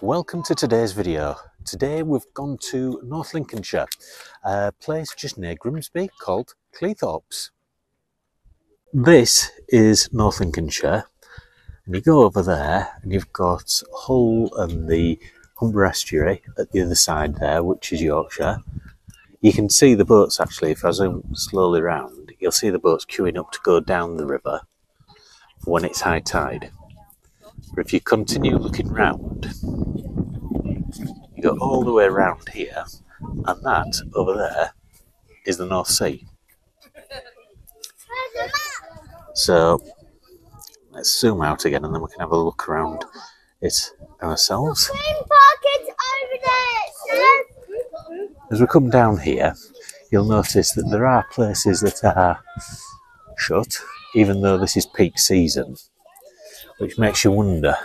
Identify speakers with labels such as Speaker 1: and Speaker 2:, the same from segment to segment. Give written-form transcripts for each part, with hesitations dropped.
Speaker 1: Welcome to today's video. Today we've gone to North Lincolnshire, a place just near Grimsby called Cleethorpes. This is North Lincolnshire, and you go over there and you've got Hull and the Humber estuary at the other side there, which is Yorkshire. You can see the boats actually. If I zoom slowly round, you'll see the boats queuing up to go down the river when it's high tide. But if you continue looking round, you go all the way around here, and that over there is the North Sea. So let's zoom out again and then we can have a look around it ourselves. As we come down here, you'll notice that there are places that are shut, even though this is peak season, which makes you wonder.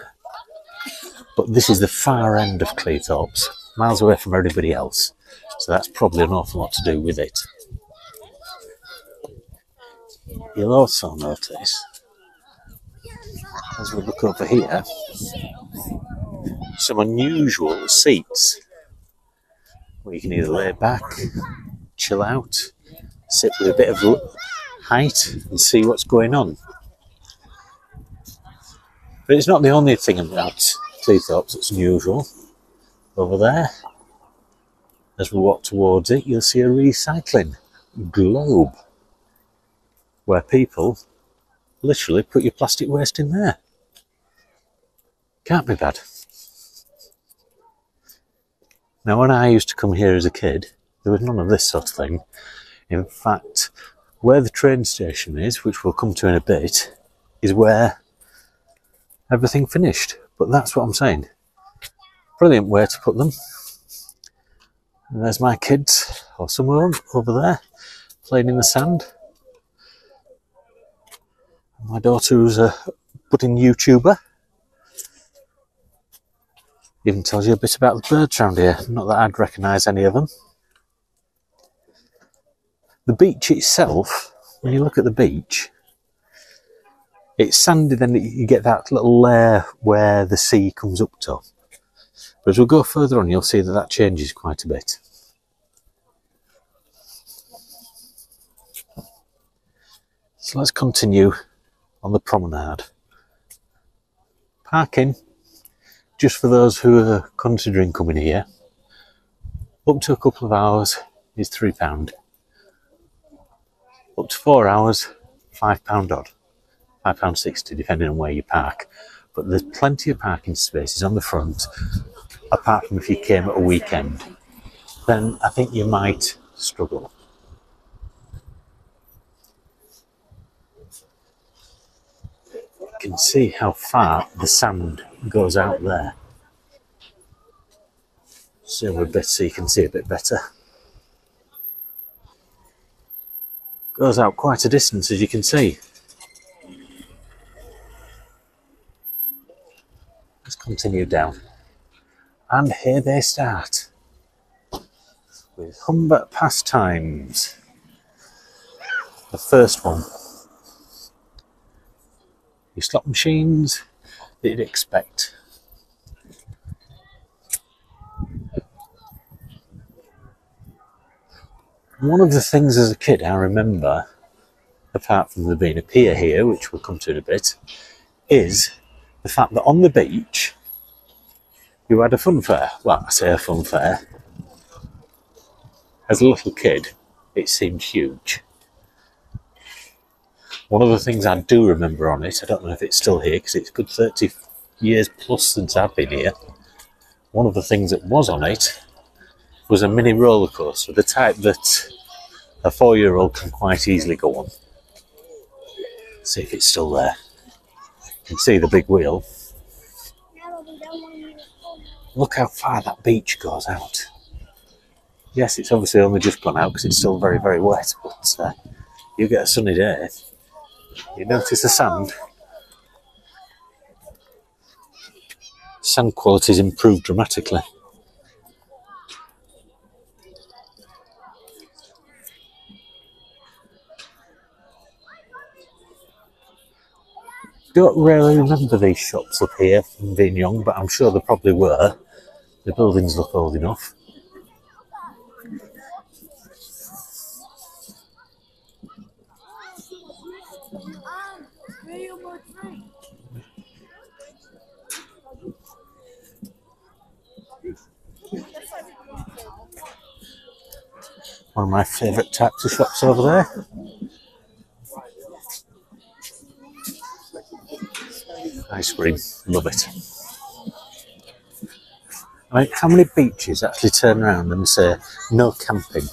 Speaker 1: But this is the far end of Cleethorpes, miles away from everybody else, so that's probably an awful lot to do with it. You'll also notice, as we look over here, some unusual seats where you can either lay back, chill out, sit with a bit of height and see what's going on. But it's not the only thing about Cleethorpes that's unusual. Over there, as we walk towards it, you'll see a recycling globe where people literally put your plastic waste in there. Can't be bad. Now, when I used to come here as a kid, there was none of this sort of thing. In fact, where the train station is, which we'll come to in a bit, is where everything finished. But that's what I'm saying. Brilliant way to put them. And there's my kids, or some of them, over there, playing in the sand. My daughter, who's a budding YouTuber, even tells you a bit about the birds around here. Not that I'd recognise any of them. The beach itself, when you look at the beach, it's sandy, then you get that little layer where the sea comes up to. But as we go further on, you'll see that that changes quite a bit. So let's continue on the promenade. Parking, just for those who are considering coming here, up to a couple of hours is £3. Up to 4 hours, £5 odd. £5.60 depending on where you park. But there's plenty of parking spaces on the front, apart from if you came at a weekend. Then I think you might struggle. You can see how far the sand goes out there. Zoom a bit so you can see a bit better. Goes out quite a distance, as you can see. Let's continue down. And here they start with Humber Pastimes. The first one. Your slot machines that you'd expect. One of the things as a kid I remember, apart from there being a pier here, which we'll come to in a bit, is the fact that on the beach you had a fun fair. Well, I say a fun fair. As a little kid, it seemed huge. One of the things I do remember on it, I don't know if it's still here because it's a good 30 years plus since I've been here. One of the things that was on it was a mini roller coaster, the type that a 4-year-old can quite easily go on. See if it's still there. You can see the big wheel. Look how far that beach goes out. Yes, it's obviously only just gone out because it's still very, very wet, but you get a sunny day, you notice the sand. Sand quality's improved dramatically. Don't really remember these shops up here from being young, but I'm sure there probably were. The buildings look old enough. One of my favourite types of shops over there. Ice cream, love it. I mean, how many beaches actually turn around and say no camping?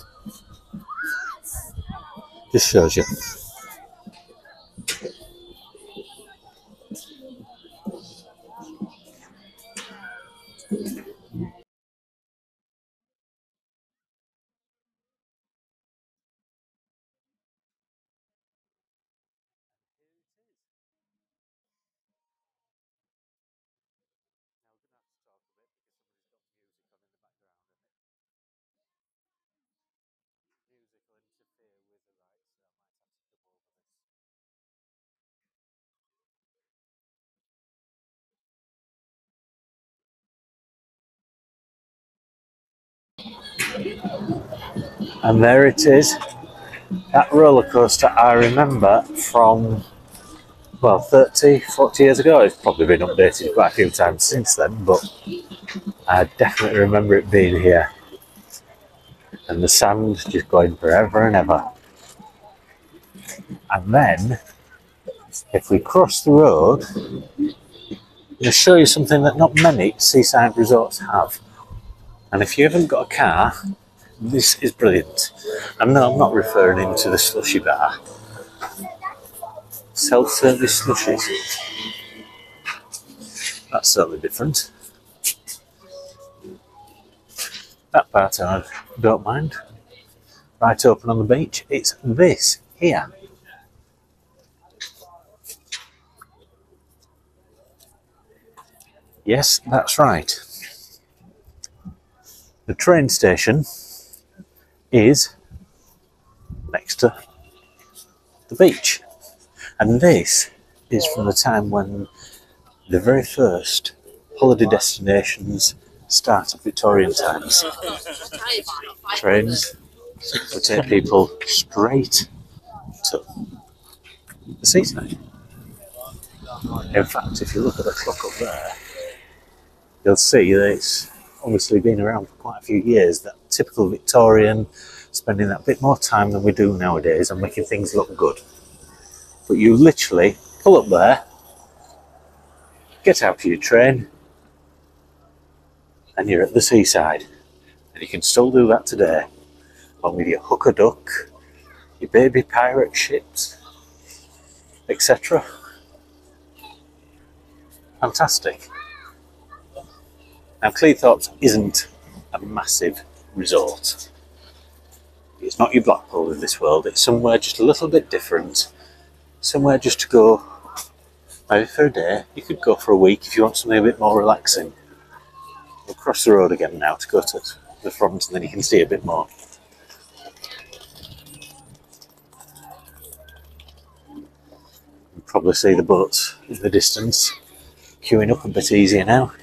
Speaker 1: Just shows you. And there it is. That roller coaster I remember from, well, 30, 40 years ago. It's probably been updated quite a few times since then, but I definitely remember it being here. And the sand just going forever and ever. And then, if we cross the road, I'll show you something that not many seaside resorts have. And if you haven't got a car, this is brilliant. And no, I'm not referring to the slushy bar. Self-service slushies. That's certainly different. That part I don't mind. Right open on the beach. It's this here. Yes, that's right. The train station is next to the beach. And this is from the time when the very first holiday destinations started, Victorian times. Trains would take people straight to the seaside. In fact, if you look at the clock up there, you'll see that it's obviously been around for quite a few years, that typical Victorian, spending that bit more time than we do nowadays and making things look good. But you literally pull up there, get out of your train, and you're at the seaside. And you can still do that today, along with your hooker duck, your baby pirate ships, etc. Fantastic. Now, Cleethorpes isn't a massive resort. It's not your Blackpool of this world. It's somewhere just a little bit different. Somewhere just to go, maybe for a day. You could go for a week if you want something a bit more relaxing. We'll cross the road again now to go to the front, and then you can see a bit more. You can probably see the boats in the distance, queuing up a bit easier now.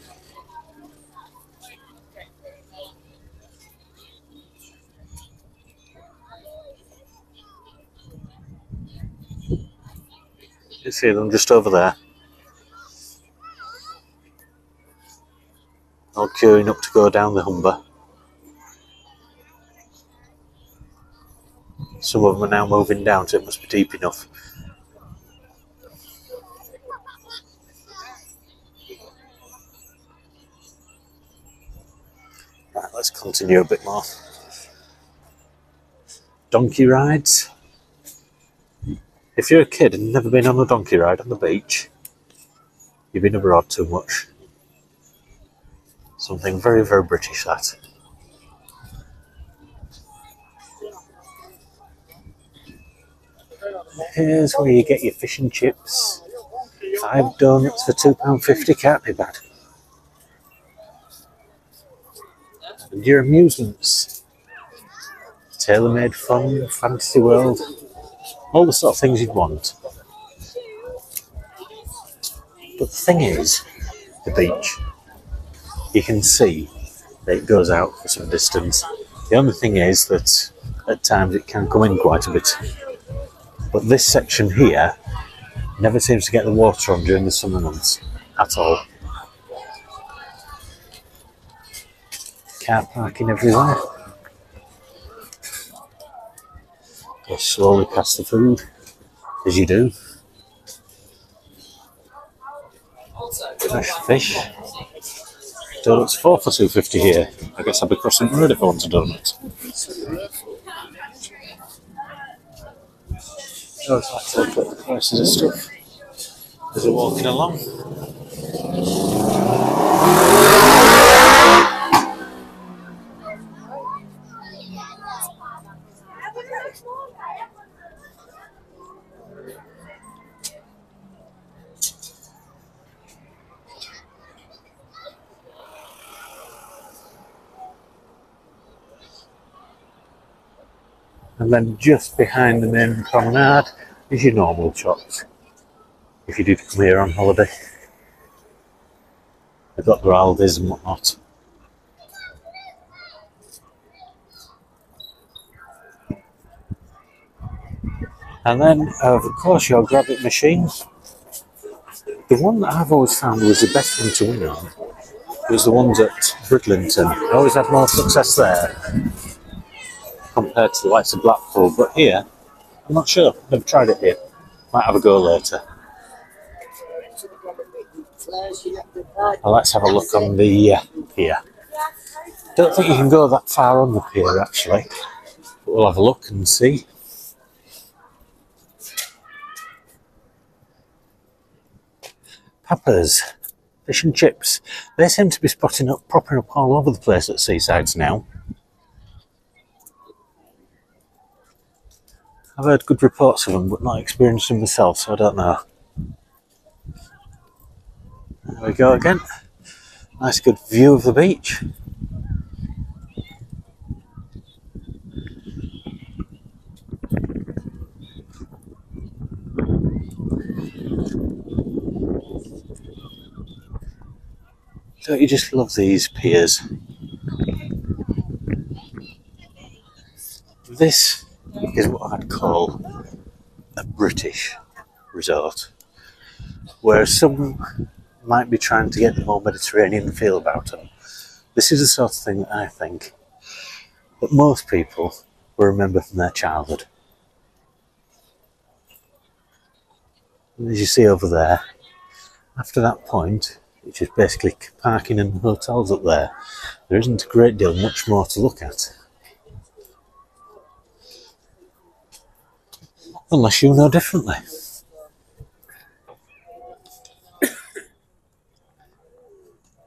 Speaker 1: You see them just over there, all queuing up to go down the Humber. Some of them are now moving down, so it must be deep enough. Right, let's continue a bit more. Donkey rides. If you're a kid and never been on a donkey ride on the beach, you've been abroad too much. Something very, very British, that. Here's where you get your fish and chips. 5 donuts for £2.50, can't be bad. And your amusements. Tailor-made fun, fantasy world. All the sort of things you'd want. But the thing is, the beach, you can see that it goes out for some distance. The only thing is that at times it can come in quite a bit. But this section here never seems to get the water on during the summer months at all. Car parking everywhere. Go slowly past the food, as you do. Fresh fish. Donuts 4 for $2.50 here. I guess I'll be crossing the road if I want a donut. I always like to look at the prices of stuff as we're walking along. And then just behind the main promenade is your normal shops, if you do come here on holiday. They've got their Aldi's and whatnot. And then, of course, your grab-it machine. The one that I've always found was the best one to win on was the ones at Bridlington. I always had more success there compared to the likes of Blackpool. But here, I'm not sure. Never tried it here. Might have a go later. Well, let's have a look on the pier. Don't think you can go that far on the pier, actually. But we'll have a look and see. Papas, fish and chips. They seem to be popping up all over the place at Seasides now. I've heard good reports of them, but not experienced them myself, so I don't know. There we go again. Nice good view of the beach. Don't you just love these piers? This is what I'd call a British resort, where some might be trying to get the more Mediterranean feel about them. This is the sort of thing that I think that most people will remember from their childhood. And as you see over there, after that point, which is basically parking and hotels up there, there isn't a great deal much more to look at. Unless you know differently.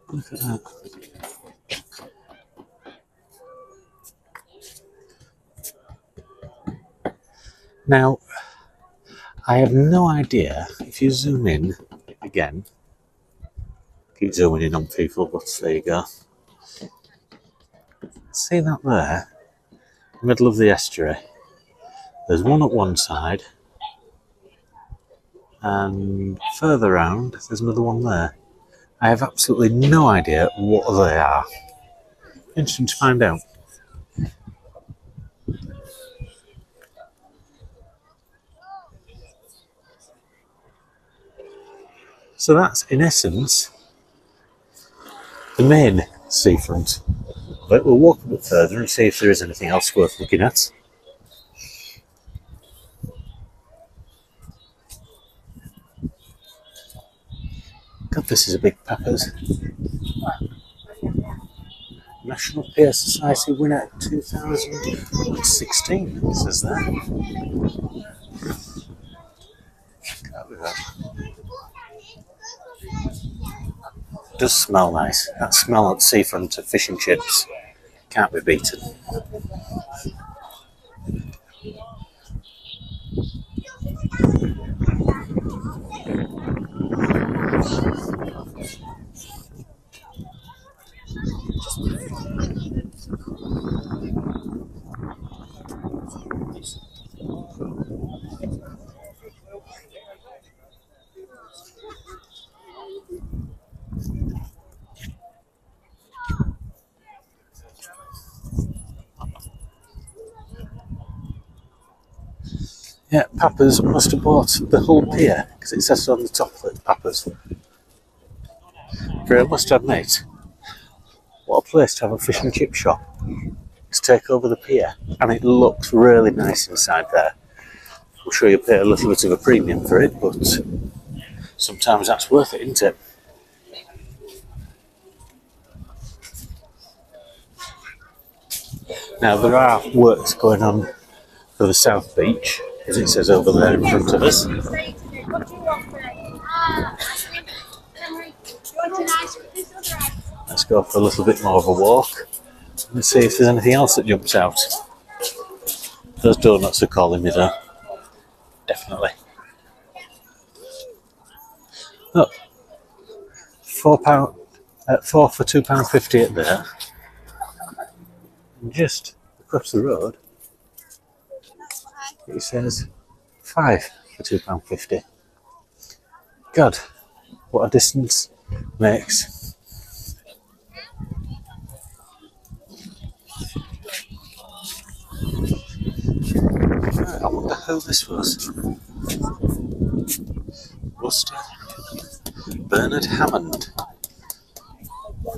Speaker 1: Look at that. Now, I have no idea, if you zoom in again, keep zooming in on people, but there you go. See that there? Middle of the estuary. There's one at one side, and further round, there's another one there. I have absolutely no idea what they are. Interesting to find out. So that's, in essence, the main seafront. But we'll walk a bit further and see if there is anything else worth looking at. God, this is a big peppers. National Pier Society winner 2016, it says there. It does smell nice. That smell at seafront of fish and chips can't be beaten. Yeah, Papa's must have bought the whole pier, because it says on the top of it, Papa's. But I must admit, what a place to have a fish and chip shop, to take over the pier, and it looks really nice inside there. I'm sure you pay a little bit of a premium for it, but sometimes that's worth it, isn't it? Now, there are works going on for the South Beach, as it says over there in front of us. Let's go for a little bit more of a walk and see if there's anything else that jumps out. Those donuts are calling me though. Definitely. Look, £4, 4 for £2.50 at there. And just across the road, it says 5 for £2.50. God, what a distance makes. I wonder who this was. Rusty Bernard Hammond.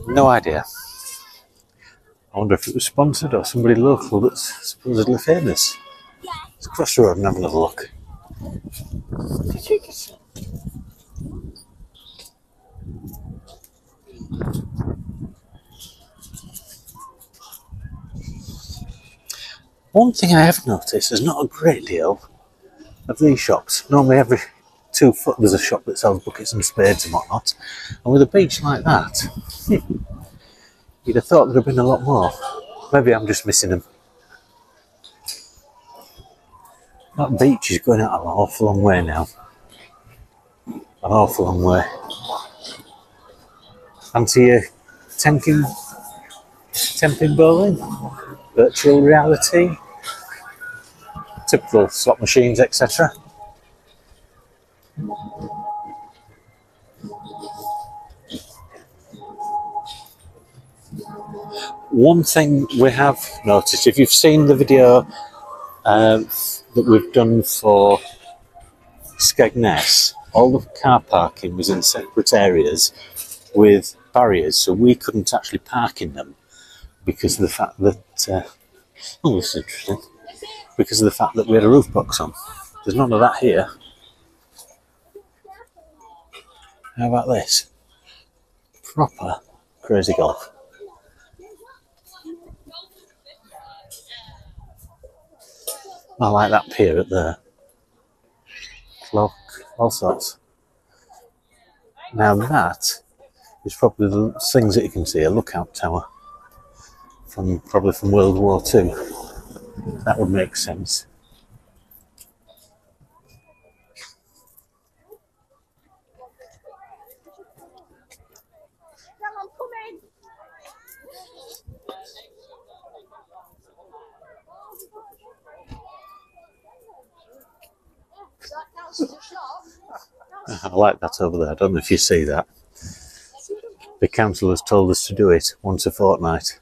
Speaker 1: No idea. I wonder if it was sponsored or somebody local that's supposedly famous. Let's cross the road and have another look. One thing I have noticed, there's not a great deal of these shops. Normally every 2 foot there's a shop that sells buckets and spades and whatnot. And with a beach like that, you'd have thought there'd have been a lot more. Maybe I'm just missing them. That beach is going out an awful long way now. An awful long way. Fancy your temping bowling, virtual reality, typical slot machines, etc. One thing we have noticed, if you've seen the video that we've done for Skegness, all the car parking was in separate areas with barriers, so we couldn't actually park in them because of the fact that oh, this is interesting. Because of the fact that we had a roof box on. There's none of that here. How about this? Proper crazy golf. I like that pier up there. Clock, all sorts. Now that is probably the things that you can see, a lookout tower. Probably from World War II. That would make sense. I like that over there. I don't know if you see that. The council has told us to do it once a fortnight.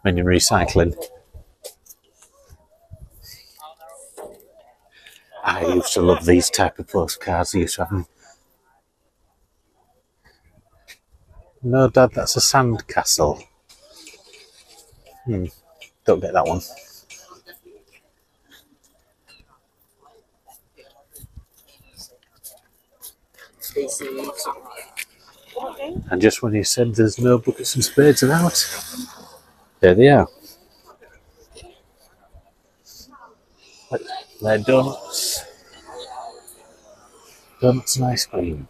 Speaker 1: Meaning recycling. I used to love these type of postcards. I used to have them. No, Dad, that's a sand castle. Don't get that one. And just when you said there's no buckets and spades about, there they are. They're donuts. Donuts and ice cream.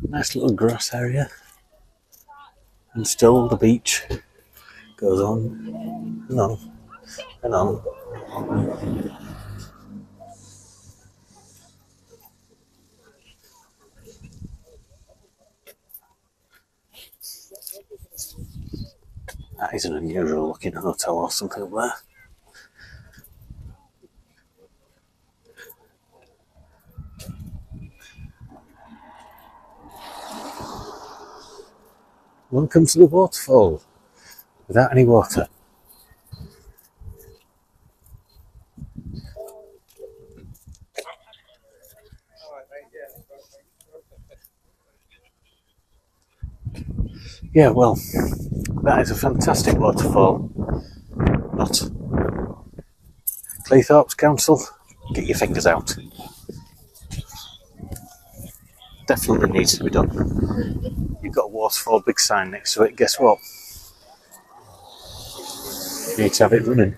Speaker 1: Nice little grass area. And still the beach goes on and on and on. That is an unusual looking hotel or something up there. One comes to the waterfall without any water. Yeah, well, that is a fantastic waterfall. Not Cleethorpes Council, get your fingers out. Definitely needs to be done. You've got a waterfall big sign next to it, guess what? You need to have it running.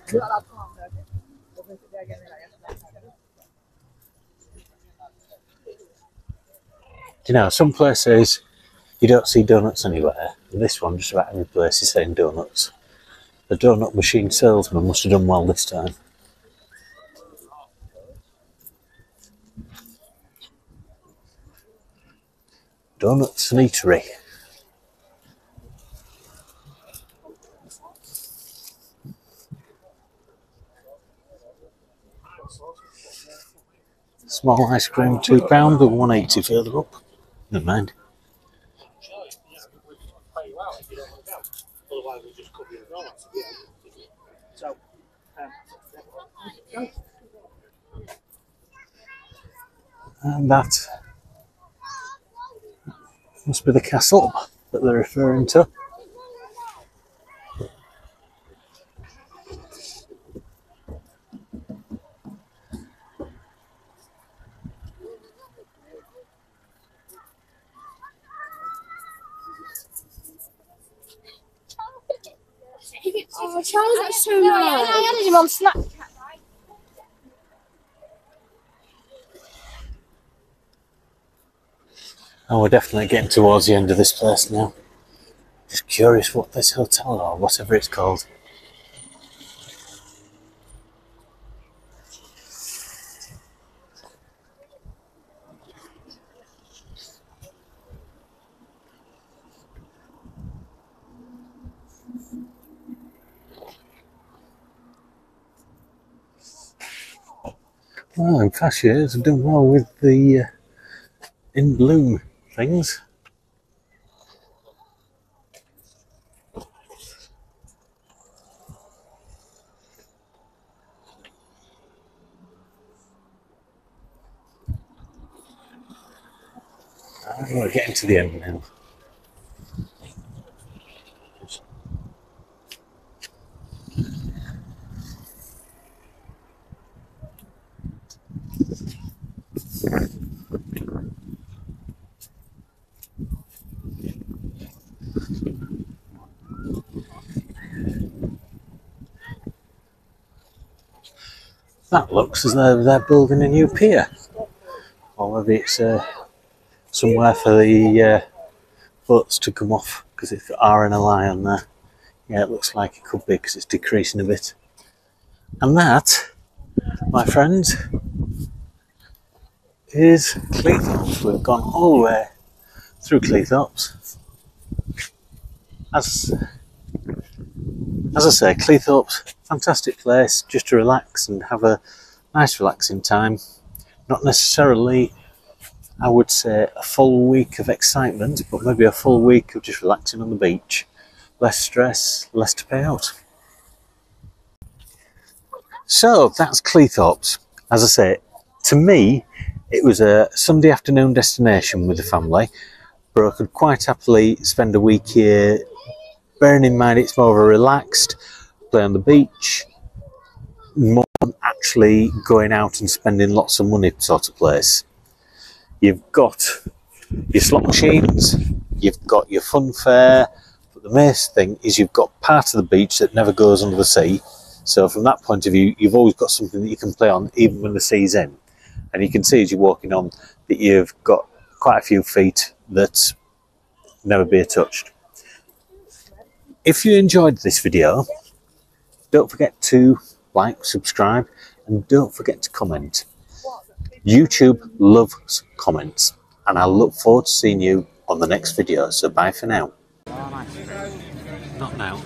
Speaker 1: You know, some places you don't see donuts anywhere. This one, just about every place is selling donuts. The donut machine salesman must have done well this time. Donuts and eatery. Small ice cream, £2, but £1.80 further up. Never mind. And that must be the castle that they're referring to.
Speaker 2: Oh, Charles, that's so nice. I added him on Snapchat.
Speaker 1: And we're definitely getting towards the end of this place now. Just curious what this hotel or whatever it's called. Well, in past years I've done well with the in bloom things. We're getting to the end now. That looks as though they're building a new pier. Or maybe it's somewhere for the boats to come off, because it's got R and a L on there. Yeah, it looks like it could be because it's decreasing a bit. And that, my friends, is Cleethorpes. We've gone all the way through Cleethorpes. As I say, Cleethorpes, fantastic place just to relax and have a nice relaxing time. Not necessarily, I would say, a full week of excitement, but maybe a full week of just relaxing on the beach. Less stress, less to pay out. So that's Cleethorpes. As I say, to me, it was a Sunday afternoon destination with the family, but I could quite happily spend a week here, bearing in mind it's more of a relaxed, play on the beach, more than actually going out and spending lots of money sort of place. You've got your slot machines, you've got your fun fair, but the main thing is you've got part of the beach that never goes under the sea. So from that point of view, you've always got something that you can play on even when the sea's in. And you can see as you're walking on that you've got quite a few feet that never be touched. If you enjoyed this video, don't forget to like, subscribe, and don't forget to comment. YouTube loves comments, and I look forward to seeing you on the next video. So bye for now. Not now.